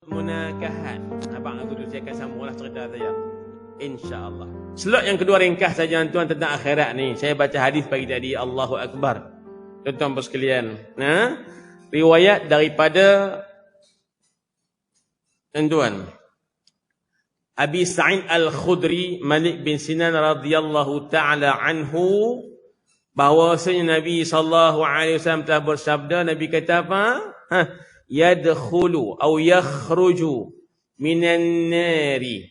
Munakahat. Abang aku dulu saya akan sambunglah cerita saya. InsyaAllah. Slot yang kedua ringkas saja tuan tentang akhirat ni. Saya baca hadis pagi tadi. Allahu Akbar. Tuan-tuan sekalian. Nah, riwayat daripada tuan Abi Sa'id Al-Khudri Malik bin Sinan radhiyallahu ta'ala anhu, bahawasanya Nabi SAW telah bersabda. Nabi kata apa? Yadkhulu atau yakhruju minan nari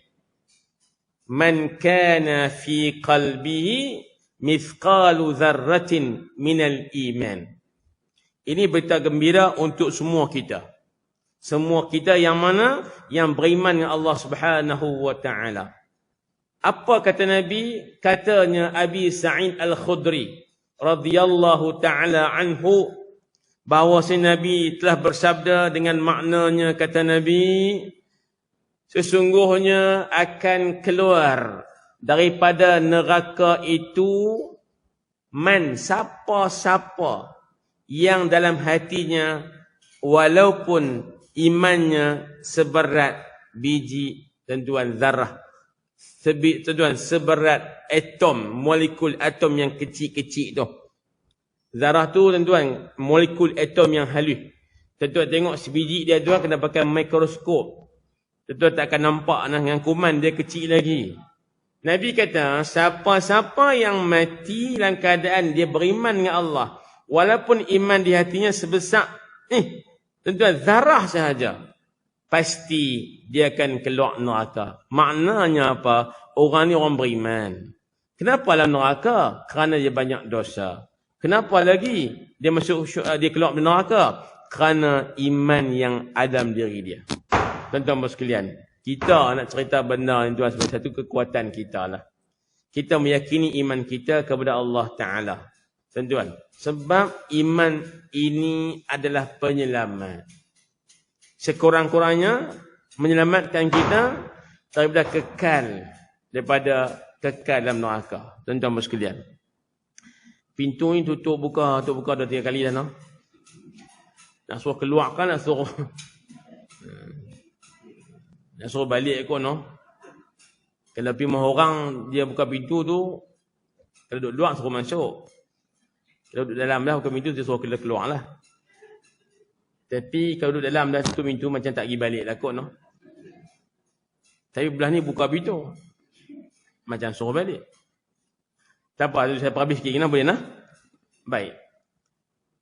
man kana fi qalbihi mithqalu dzarratin minal iman. Ini berita gembira untuk semua kita. Semua kita yang mana? Yang beriman dengan Allah Subhanahu wa taala. Apa kata Nabi? Katanya Abi Sa'id Al-Khudri radhiyallahu taala anhu, bahawa Nabi telah bersabda dengan maknanya, kata Nabi, sesungguhnya akan keluar daripada neraka itu man, siapa-siapa yang dalam hatinya walaupun imannya seberat biji tentuan zarah, tentuan seberat atom, molekul atom yang kecil-kecil tu. Zarah tu tuan-tuan, molekul atom yang halus. Tuan-tuan tengok sebiji dia tu kena pakai mikroskop. Tuan-tuan tak akan nampak dengan kuman dia kecil lagi. Nabi kata, siapa-siapa yang mati dalam keadaan dia beriman dengan Allah, walaupun iman di hatinya sebesar tuan-tuan zarah sahaja, pasti dia akan keluar neraka. Maknanya apa? Orang ni orang beriman. Kenapa dalam neraka? Kerana dia banyak dosa. Kenapa lagi dia dia keluar dari neraka? Kerana iman yang ada dalam diri dia. Tuan-tuan sekalian, kita nak cerita benda ni tuan, sebagai satu kekuatan kita lah. Kita meyakini iman kita kepada Allah Ta'ala. Tuan-tuan, sebab iman ini adalah penyelamat. Sekurang-kurangnya menyelamatkan kita daripada kekal dalam neraka. Tuan-tuan sekalian, pintu ni tutup buka dah 3 kali dah noh. Nak suruh keluarkan, nak suruh balik kot noh. Kalau pergi rumah orang dia buka pintu tu, kalau duduk luar suruh masuk. Kalau duduk dalam dah buka pintu dia suruh keluar lah. Tapi kalau duduk dalam dah tutup pintu macam tak pergi balik lah kot noh. Tapi belah ni buka pintu, macam suruh balik. Tak apa, saya perhabis sikit. Kenapa boleh nak? Baik.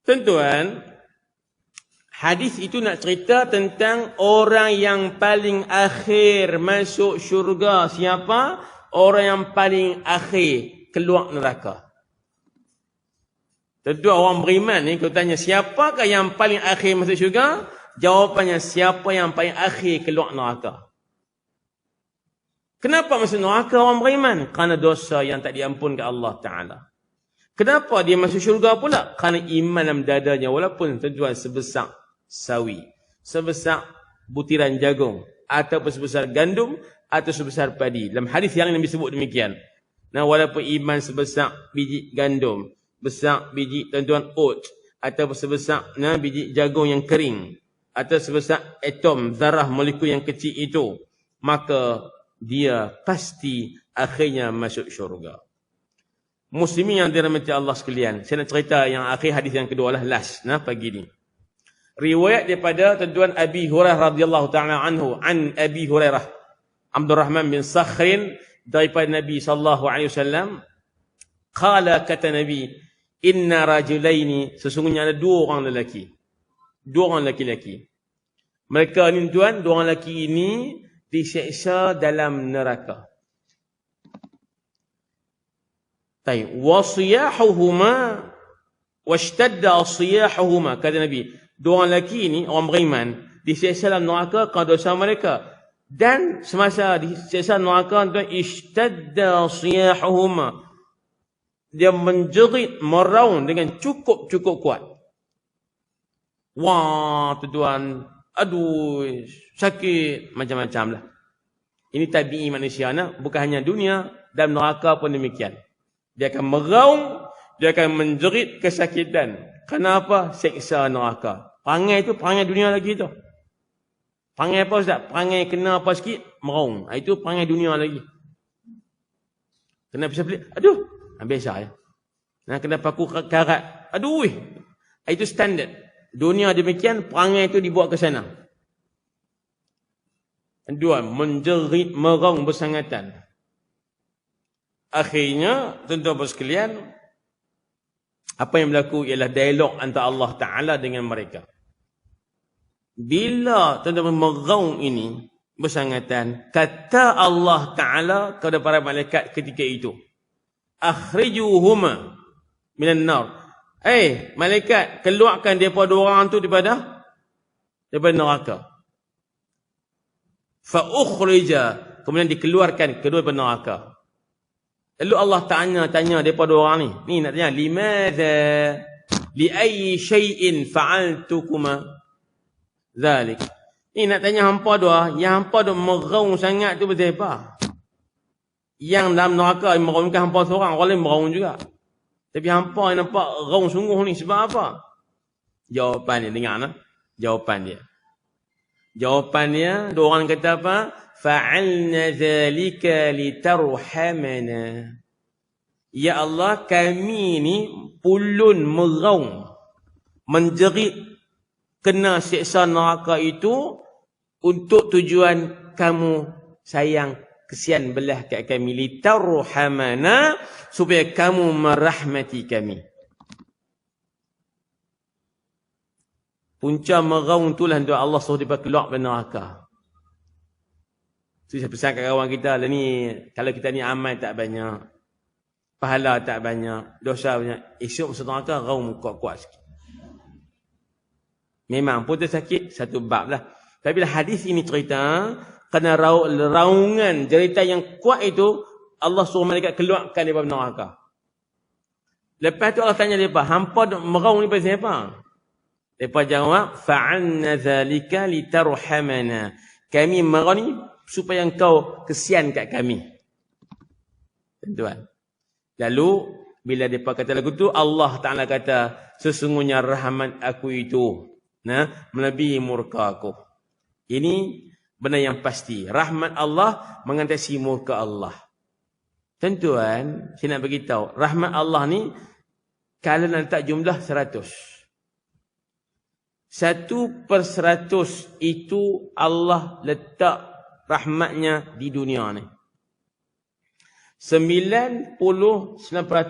Tuan-tuan, hadis itu nak cerita tentang orang yang paling akhir masuk syurga. Siapa? Orang yang paling akhir keluar neraka. Tentu orang beriman ni, kalau tanya siapakah yang paling akhir masuk syurga? Jawapannya, siapa yang paling akhir keluar neraka. Kenapa masuk neraka orang beriman? Kerana dosa yang tak diampunkan Allah Ta'ala. Kenapa dia masuk syurga pula? Kerana iman dalam dadanya, walaupun tuan-tuan sebesar sawi, sebesar butiran jagung, ataupun sebesar gandum, atau sebesar padi. Dalam hadis yang Nabi sebut demikian. Nah, walaupun iman sebesar biji gandum, besar biji tuan-tuan oat, atau sebesar biji jagung yang kering, atau sebesar atom, zarah, molekul yang kecil itu, maka dia pasti akhirnya masuk syurga. Muslimin yang dirahmati Allah sekalian, saya nak cerita yang akhir hadis yang kedua lah, last pagi ni. Riwayat daripada tuan Abi Hurairah radhiyallahu ta'ala anhu, an Abi Hurairah Abdurrahman bin Sakhrin, daripada Nabi sallallahu alaihi wasallam, qala, kata Nabi, inna rajulaini, sesungguhnya ada 2 orang lelaki. 2 orang lelaki. Mereka ni tuan, 2 orang lelaki ini diseksa dalam neraka. Baik, wasiyahuhuma washtadda siyahuhuma, kata Nabi, 2 orang lelaki ini orang beriman diseksa dalam neraka kerana dosa mereka, dan semasa diseksa neraka tuan, ishtadda siyahuhuma, dia menjerit meraung dengan cukup kuat. Wah tuan, aduh, sakit, macam-macam lah. Ini tabi'i manusia nak, bukan hanya dunia, dalam neraka pun demikian. Dia akan meraung, dia akan menjerit kesakitan. Kenapa? Seksa neraka. Perangai itu perangai dunia lagi tu. Perangai apa Ustaz? Perangai kena apa sikit, meraung. Itu perangai dunia lagi. Kena pisah pelik, aduh, biasa ya. Nah, kena paku karat, aduh, itu standard. Dunia demikian, perangai itu dibuat ke sana. Dua, menjerit, meraung bersangatan. Akhirnya, tuan-tuan sekalian, apa yang berlaku ialah dialog antara Allah Ta'ala dengan mereka. Bila tuan-tuan meraung ini bersangatan, kata Allah Ta'ala kepada para malaikat ketika itu, akhrijuhuma minan nar. Malaikat, keluarkan daripada orang tu daripada neraka. Fa ukhrija, kemudian dikeluarkan kedua daripada neraka. Lalu Allah tanya daripada orang ni. Ni nak tanya, limadha li ayyi syai'in fa'altukuma zalik. Ni nak tanya hampa dua, yang hampa duk meraung sangat tu betul apa? Yang dalam neraka meraungkan hampa seorang, orang lain meraung juga. Tapi hampa yang nampak raung sungguh ni sebab apa? Jawapan dia, dengar nah. Jawapan dia, dua orang kata apa? Fa'alna dhalika litarhamana. Ya Allah, kami ni pulun meraung, menjerit, kena siksa neraka itu untuk tujuan kamu sayang, kesian belah kat kami. Litarhamana, supaya kamu merahmati kami. Punca meraung itulah doa Allah suruh dia keluar dari neraka. Saya pesan kat kawan kita lah ni, kalau kita ni amal tak banyak, pahala tak banyak, dosa banyak, esok masuk neraka raung kuat-kuat sikit. Memang pun sakit satu bab lah. Tapi bila hadis ini cerita, kerana raungan cerita yang kuat itu, Allah suruh malaikat keluarkan daripada neraka. Lepas tu Allah tanya mereka, hampa meraung ni pasal apa? Mereka jawab, fa'alna dhalika litarhamana. Kami meraung ni supaya engkau kesian kat kami. Tuan. Lalu bila mereka kata lagu tu, Allah Ta'ala kata, sesungguhnya rahmat aku itu melebihi murka aku. Ini benar yang pasti. Rahmat Allah mengatasi murka Allah. Tuan, saya nak beritahu, rahmat Allah ni kalau nak letak jumlah 100. 1/100 itu Allah letak rahmatnya di dunia ni. 99%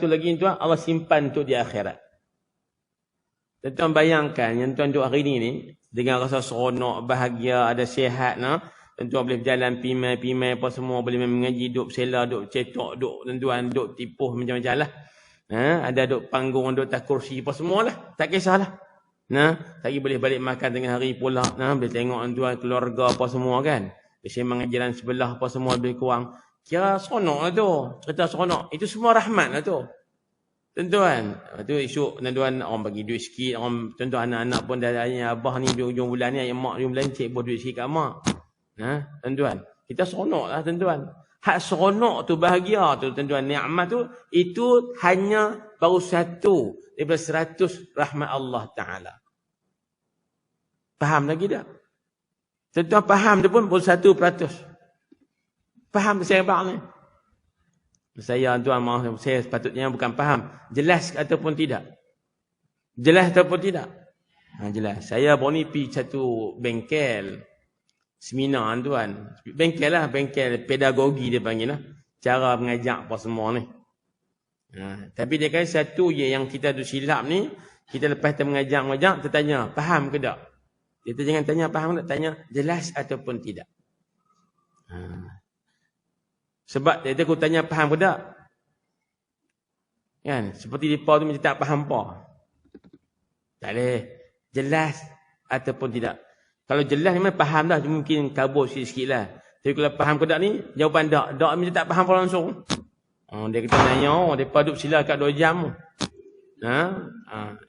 lagi tuan Allah simpan untuk di akhirat. Tuan bayangkan yang tuan duduk hari ni dengan rasa seronok, bahagia, ada sihat, tuan boleh berjalan pimai apa semua, boleh mengaji, duduk sela, duduk cetok, tuan duduk tipuh macam-macam lah. Ada duduk panggung, duduk tak kursi apa semualah, tak kisahlah. Lagi boleh balik makan tengah hari pula, boleh tengok tuan keluarga apa semua kan. Sembang jalan sebelah apa semua lebih kurang. Kira seronok lah tu. Cerita seronok. Itu semua rahmat lah tu. Tuan-tuan. Itu esok tuan-tuan orang bagi duit sikit. Orang tuan-tuan anak-anak pun dah tanya, abah ni hujung bulan ni, mak hujung bulan cik buat duit sikit kat mak. Tuan-tuan. Kita seronok lah tuan-tuan. Hak seronok tu, bahagia tu tuan-tuan. Ni'mat tu, itu hanya baru 1 daripada 100 rahmat Allah Ta'ala. Faham lagi tak? Tuan-tuan faham dia pun 1%. Faham saya bang ni? Saya tuan maaf, saya sepatutnya bukan faham. Jelas ataupun tidak? Jelas ataupun tidak? Jelas. Saya baru ni pergi satu bengkel. Seminar tuan. Bengkel lah, bengkel pedagogi dia panggil lah. Cara mengajar apa semua ni. Tapi dia kata satu je yang kita tu silap ni, kita lepas kita mengajar, kita tanya, faham ke tak? Kita jangan tanya faham tak, tanya jelas ataupun tidak. Sebab dia aku tanya faham ke tak? Kan? Seperti mereka tu macam tak faham apa. Tak boleh. Jelas ataupun tidak. Kalau jelas memang faham dah, mungkin kabur sikit-sikit lah. Tapi kalau faham ke tak ni, jawapan tak. Tak macam tak faham pun langsung. Dia kata nanya, mereka duduk sila kat 2 jam.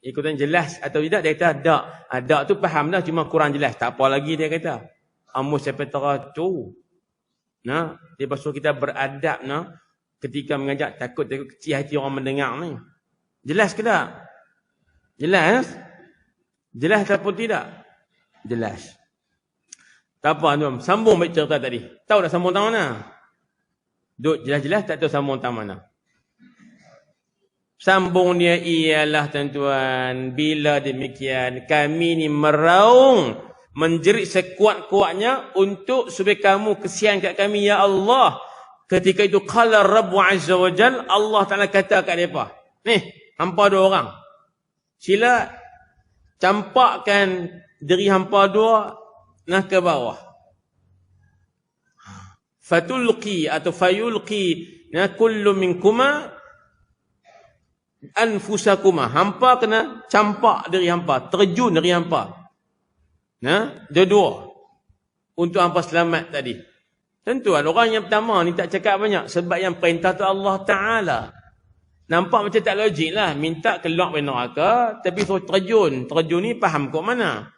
Ikutan jelas atau tidak, dia kata tak. Tak tu faham dah, cuma kurang jelas. Tak apa lagi dia kata. Amus sampai teratur. Dia pasal kita beradab ketika mengajak, takut kecil hati orang mendengar ni. Jelas ke tak? Jelas? Jelas ataupun tidak? Jelas. Tak apa tuan, sambung baik cerita tadi. Tahu dah sambung tang mana? Duk jelas-jelas tak tahu sambung tang mana. Sambung dia ialah tuan-tuan, bila demikian kami ni meraung, menjerit sekuat-kuatnya untuk supaya kamu kesian kat kami ya Allah. Ketika itu qala Rabbu Azza wa Jal, Allah Taala kata kat depa, "Nih, hampa dua orang. Sila campakkan diri hampa dua nah ke bawah. Fatulqi atau fayulqi na kullu minkuma anfusakuma." Hampa kena campak diri hampa, terjun diri hampa. Dua-dua untuk hampa selamat tadi. Tentu orang yang pertama ni tak cakap banyak sebab yang perintah tu Allah Taala. Nampak macam tak logik lah, minta keluar dari neraka tapi suruh terjun. Terjun ni faham kok mana?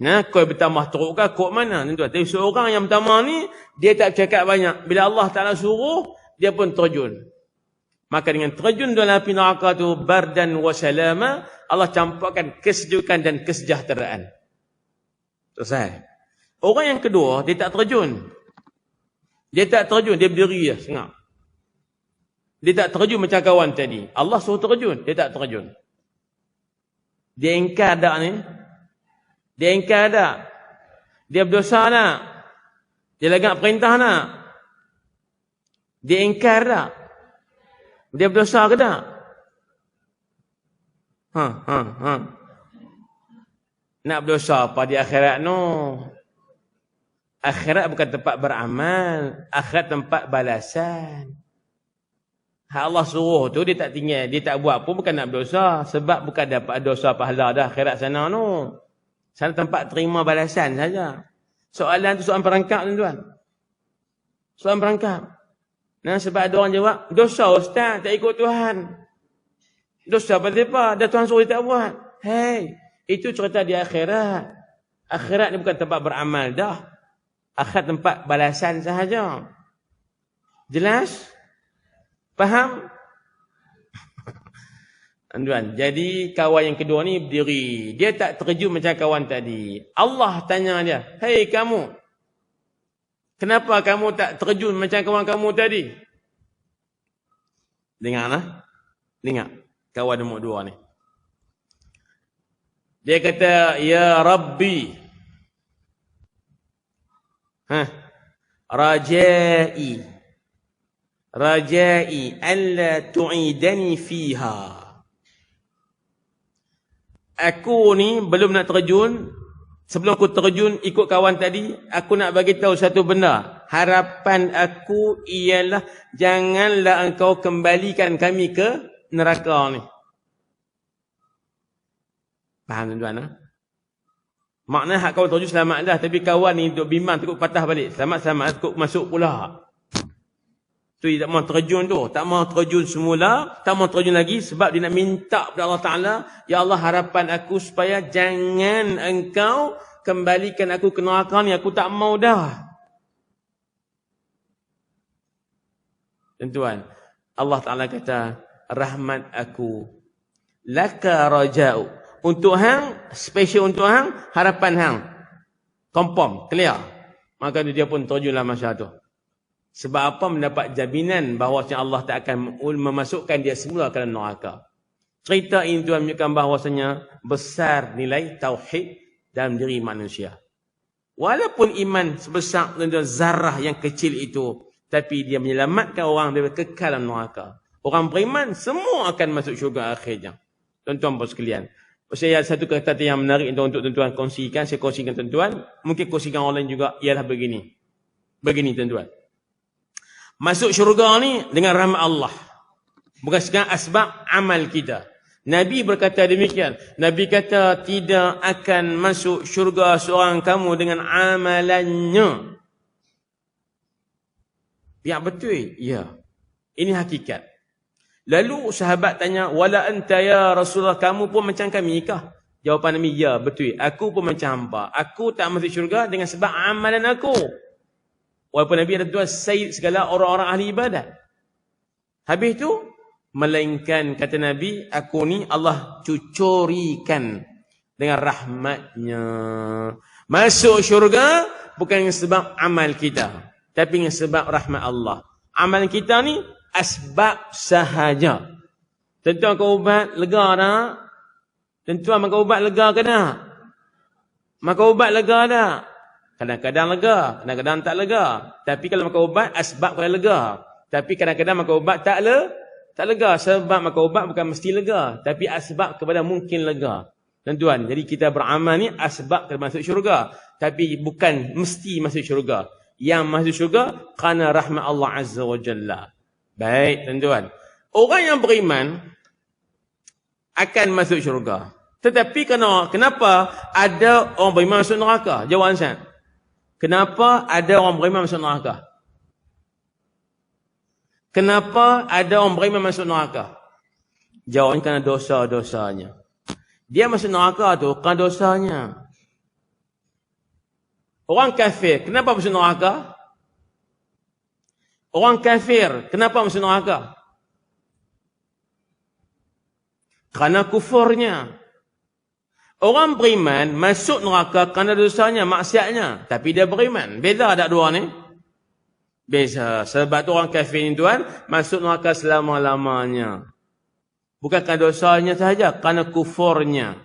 Kau bertambah teruk ke kok mana? Tentu. Tapi seorang yang pertama ni dia tak cakap banyak. Bila Allah Taala suruh dia pun terjun. Maka dengan terjun dalam api neraka tu bardan wa salama, Allah campakkan kesejukan dan kesejahteraan. Selesai. Orang yang kedua dia tak terjun. Dia tak terjun, dia berdiri je sengak. Dia tak terjun macam kawan tadi. Allah suruh terjun, dia tak terjun. Dia ingkar tak ni? Dia ingkar tak? Dia berdosa tak? Dia lagak perintah tak? Dia ingkar tak? Dia berdosa ke tak? Nak berdosa apa di akhirat no? Akhirat bukan tempat beramal, akhirat tempat balasan. Hak Allah suruh tu dia tak tinggal, dia tak buat pun bukan nak berdosa, sebab bukan dapat dosa pahala dah akhirat sana no. Sana tempat terima balasan saja. Soalan tu soalan perangkap tuan-tuan. Soalan perangkap. Sebab ada orang jawab, dosa ustaz tak ikut Tuhan. Dosa apa? Dah Tuhan suruh dia tak buat. Hei, itu cerita di akhirat. Akhirat ni bukan tempat beramal dah. Akhirat tempat balasan sahaja. Jelas? Faham? Tuan, jadi kawan yang kedua ni berdiri. Dia tak terjun macam kawan tadi. Allah tanya dia, "Hei kamu, kenapa kamu tak terjun macam kawan kamu tadi?" Dengarlah. Dengar. Kawan nombor dua ni. Dia kata, "Ya Rabbi, Rajai alla tu'idani fiha." Aku ni belum nak terjun. Sebelum aku terjun ikut kawan tadi, aku nak bagi tahu satu benda. Harapan aku ialah janganlah engkau kembalikan kami ke neraka ni. Faham tuan-tuan? Makna hak kawan terjun selamat dah, tapi kawan ni duk bimbang takut patah balik. Selamat-selamat takut masuk pula. Tu dia tak mau terjun tu. Tak mau terjun semula. Tak mau terjun lagi sebab dia nak minta kepada Allah Ta'ala. Ya Allah, harapan aku supaya jangan engkau kembalikan aku ke neraka ni. Aku tak mau dah. Tuan-tuan, Allah Ta'ala kata, rahmat aku. Laka raja'u. Untuk hang, special untuk hang, harapan hang. Confirm, clear. Maka dia pun terjunlah masa tu. Sebab apa? Mendapat jaminan bahawasanya Allah tak akan memasukkan dia semula ke dalam neraka. Cerita ini tuan menunjukkan bahawasanya besar nilai tauhid dalam diri manusia. Walaupun iman sebesar zarah yang kecil itu, tapi dia menyelamatkan orang dari kekal dalam neraka. Orang beriman semua akan masuk syurga akhirnya. Tuan-tuan bos sekalian. Saya ada satu kata yang menarik untuk tuan-tuan kongsikan. Saya kongsikan tuan-tuan. Mungkin kongsikan orang lain juga. Ialah begini. Begini tuan-tuan. Masuk syurga ni dengan rahmat Allah. Bukan sekadar asbab amal kita. Nabi berkata demikian. Nabi kata tidak akan masuk syurga seorang kamu dengan amalannya. Ya betul. Ya. Ini hakikat. Lalu sahabat tanya, wala anta ya Rasulullah, kamu pun macam kami kah? Jawapan Nabi, ya betul. Aku pun macam hamba. Aku tak masuk syurga dengan sebab amalan aku. Walaupun Nabi ada tuan sayyid segala orang-orang ahli ibadat. Habis tu, melainkan kata Nabi, aku ni Allah cucurikan dengan rahmatnya. Masuk syurga bukan dengan sebab amal kita, tapi dengan sebab rahmat Allah. Amal kita ni asbab sahaja. Tentuan makan ubat lega tak? Tentuan makan ubat lega ke tak? Makan ubat lega tak? Kadang-kadang lega, kadang-kadang tak lega. Tapi kalau makan ubat asbab kena lega. Tapi kadang-kadang makan ubat tak lega. Sebab makan ubat bukan mesti lega, tapi asbab kepada mungkin lega. Tuan-tuan, jadi kita beramal ni asbab kepada masuk syurga, tapi bukan mesti masuk syurga. Yang masuk syurga kerana rahmat Allah Azza wa Jalla. Baik, tuan-tuan. Orang yang beriman akan masuk syurga. Tetapi kenapa ada orang beriman masuk neraka? Jawapan saya. Kenapa ada orang beriman masuk neraka? Kenapa ada orang beriman masuk neraka? Jawapannya kerana dosa-dosanya. Dia masuk neraka tu kerana dosanya. Orang kafir, kenapa masuk neraka? Orang kafir, kenapa masuk neraka? Kerana kufurnya. Orang beriman masuk neraka kerana dosanya, maksiatnya. Tapi dia beriman. Beza tak dua ni? Beza. Sebab tu orang kafir ni tuan, masuk neraka selama-lamanya. Bukan kerana dosanya sahaja, kerana kufurnya.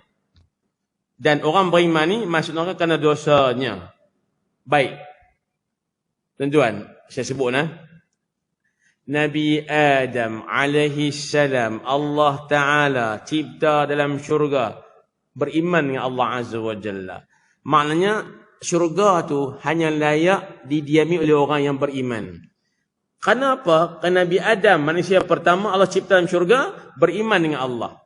Dan orang beriman ni masuk neraka kerana dosanya. Baik. Tuan-tuan, saya sebut Nabi Adam alaihi salam, Allah Ta'ala cipta dalam syurga, beriman dengan Allah Azza wa Jalla. Maknanya syurga tu hanya layak didiami oleh orang yang beriman. Kenapa? Kerana Nabi Adam, manusia pertama Allah cipta dalam syurga, beriman dengan Allah.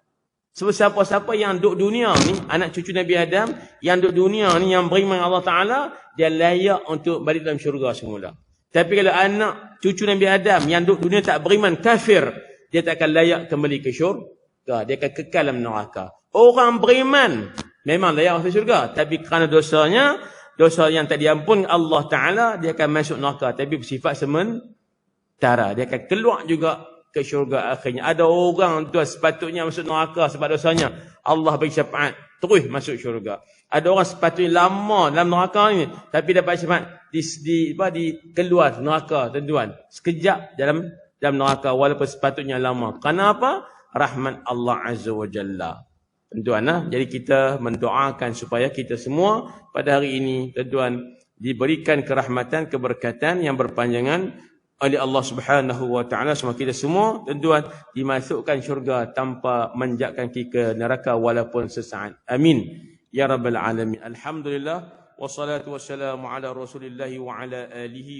Sebab siapa-siapa yang duduk dunia ni, anak cucu Nabi Adam, yang duduk dunia ni, yang beriman dengan Allah Ta'ala, dia layak untuk balik dalam syurga semula. Tapi kalau anak cucu Nabi Adam yang duduk dunia tak beriman, kafir, dia tak akan layak kembali ke syurga. Dia akan kekal dalam neraka. Orang beriman memang layak masuk syurga, tapi kerana dosanya, dosa yang tak diampun Allah Ta'ala, dia akan masuk neraka. Tapi bersifat sementara. Dia akan keluar juga ke syurga akhirnya. Ada orang tu sepatutnya masuk neraka sebab dosanya, Allah bagi syafaat, terus masuk syurga. Ada orang sepatutnya lama dalam neraka ni, tapi dapat syafaat di keluar neraka, tuan-tuan. Sekejap dalam neraka walaupun sepatutnya lama. Kenapa? Rahmat Allah Azza wa Jalla. Tuan-tuan, jadi kita mendoakan supaya kita semua pada hari ini, tuan-tuan, diberikan kerahmatan, keberkatan yang berpanjangan oleh Allah Subhanahu wa Ta'ala. Semua kita semua, tuan-tuan, dimasukkan syurga tanpa menjakkan ke neraka walaupun sesaat. Amin. Ya Rabbal Alamin. Alhamdulillah. Wassalatu wassalamu ala Rasulillah wa ala alihi